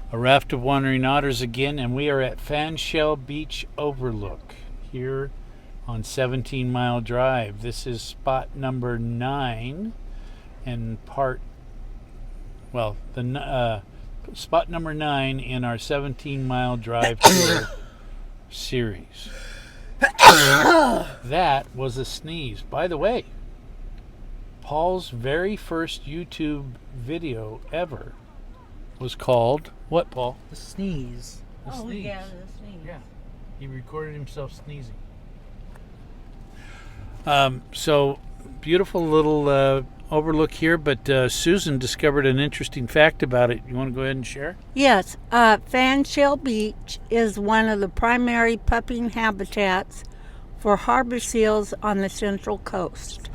A raft of wandering otters again, and we are at Fanshell Beach Overlook here on 17 Mile Drive. This is spot number 9 and spot number 9 in our 17 Mile Drive tour series. That was a sneeze. By the way, Paul's very first YouTube video ever was called what, Paul? The sneeze. The sneeze. Yeah, the sneeze. Yeah. He recorded himself sneezing. So beautiful little overlook here, but Susan discovered an interesting fact about it. You want to go ahead and share? Yes, Fanshell Beach is one of the primary pupping habitats for harbor seals on the Central Coast.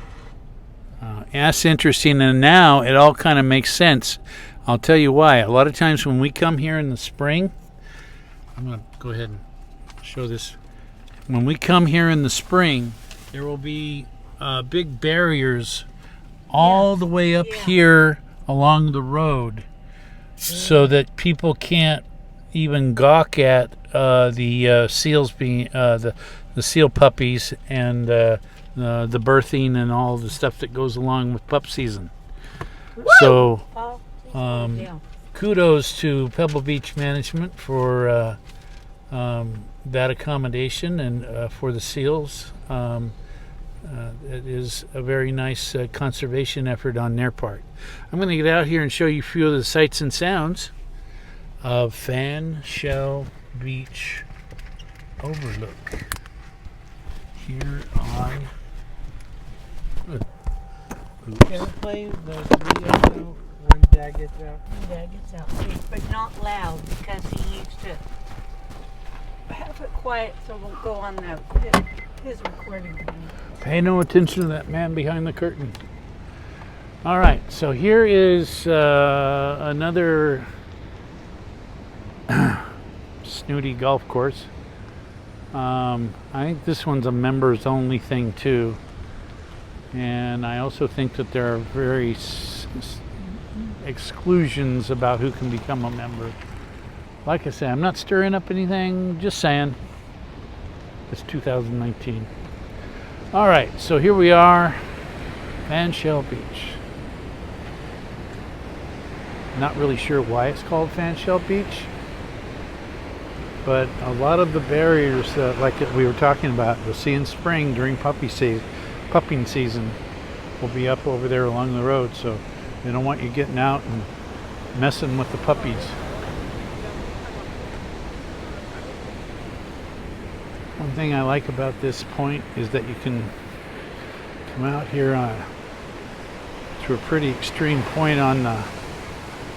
That's interesting, and now it all kind of makes sense. I'll tell you why. A lot of times when we come here in the spring, I'm going to go ahead and show this. When we come here in the spring, there will be big barriers all the way up here along the road, so that people can't even gawk at the seals being the seal puppies and the birthing and all the stuff that goes along with pup season. So kudos to Pebble Beach Management for that accommodation and for the seals. It is a very nice conservation effort on their part. I'm going to get out here and show you a few of the sights and sounds of Fanshell Beach Overlook here on... Can I play the video when Dad gets out? Dad gets out, but not loud because he needs to have it quiet so we'll go on his recording thing. Pay no attention to that man behind the curtain. All right, so here is another snooty golf course. I think this one's a members only thing too. And I also think that there are very exclusions about who can become a member. Like I say, I'm not stirring up anything, just saying. It's 2019. All right, so here we are, Fanshell Beach. Not really sure why it's called Fanshell Beach, but a lot of the barriers, like we were talking about, you'll see in spring during pupping season, will be up over there along the road, so they don't want you getting out and messing with the puppies. One thing I like about this point is that you can come out here to a pretty extreme point on the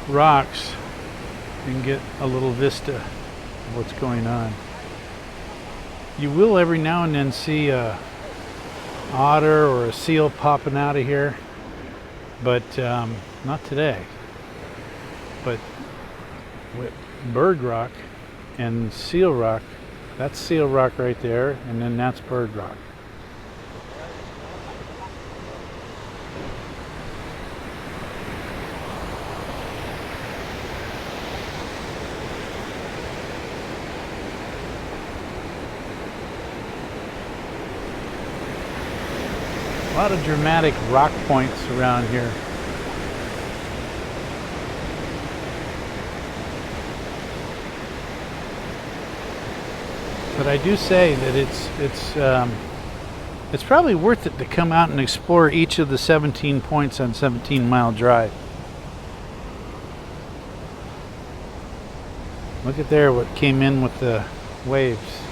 rocks and get a little vista of what's going on. You will every now and then see a otter or a seal popping out of here, but not today. But with bird rock and seal rock, that's seal rock right there, and then that's bird rock. A lot of dramatic rock points around here. But I do say that it's probably worth it to come out and explore each of the 17 points on 17 Mile Drive. Look at there what came in with the waves.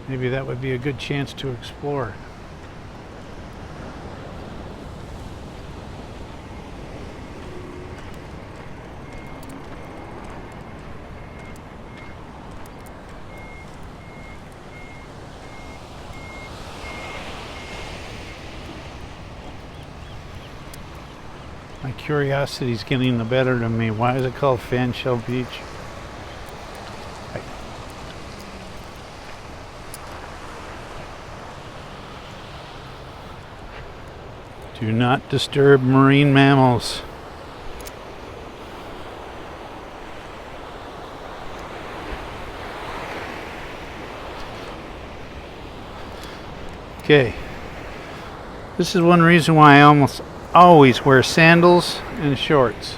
Maybe that would be a good chance to explore. My curiosity's getting the better of me. Why is it called Fanshell Beach? Do not disturb marine mammals. Okay. This is one reason why I almost always wear sandals and shorts.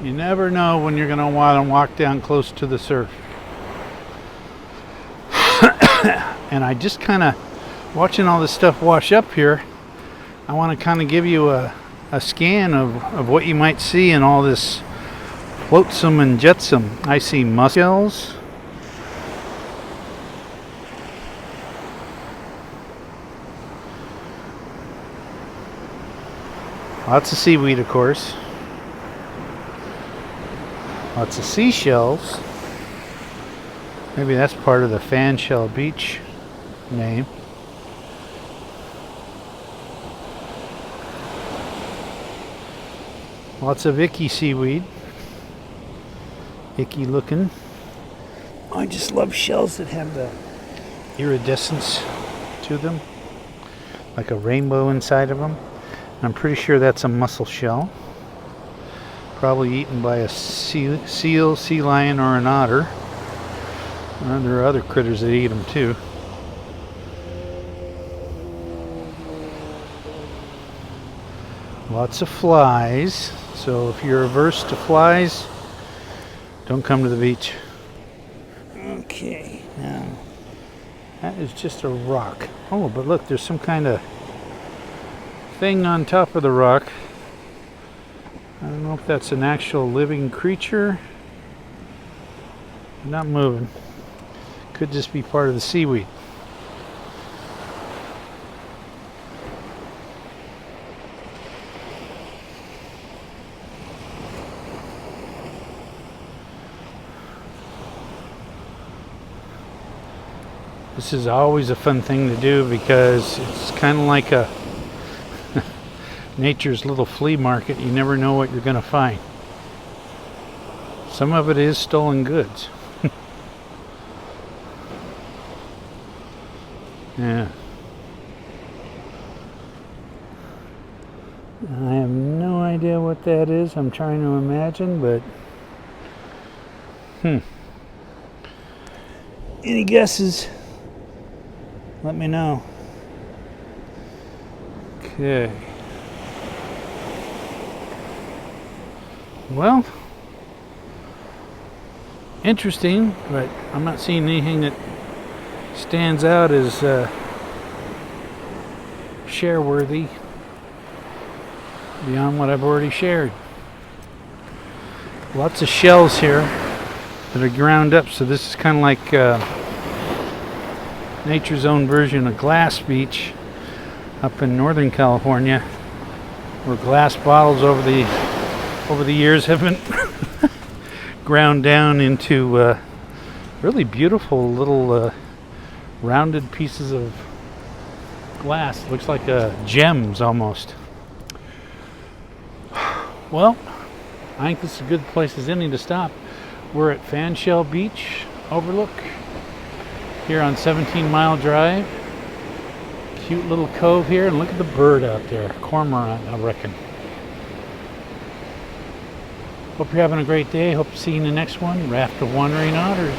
You never know when you're going to want to walk down close to the surf. And I just kind of, watching all this stuff wash up here, I want to kind of give you a scan of what you might see in all this flotsam and jetsam. I see mussels. Lots of seaweed, of course. Lots of seashells. Maybe that's part of the Fan Shell Beach name. Lots of icky seaweed. Icky looking. I just love shells that have the iridescence to them. Like a rainbow inside of them. I'm pretty sure that's a mussel shell. Probably eaten by a seal, sea lion, or an otter. There are other critters that eat them too. Lots of flies. So if you're averse to flies, don't come to the beach. Okay, now that is just a rock. Oh, but look, there's some kind of thing on top of the rock. I don't know if that's an actual living creature. Not moving. Could just be part of the seaweed. This is always a fun thing to do because it's kind of like a nature's little flea market. You never know what you're going to find. Some of it is stolen goods. Yeah. I have no idea what that is. I'm trying to imagine, but any guesses? Let me know. Okay. Well, interesting, but I'm not seeing anything that stands out as share worthy beyond what I've already shared. Lots of shells here that are ground up, so this is kind of like nature's own version of Glass Beach up in Northern California, where glass bottles over the years have been ground down into really beautiful little rounded pieces of glass. Looks like gems almost. Well, I think this is a good place as any to stop. We're at Fan Shell Beach, Overlook, here on 17 Mile Drive. Cute little cove here, and look at the bird out there. Cormorant, I reckon. Hope you're having a great day. Hope to see you in the next one. Raft of Wandering Otters.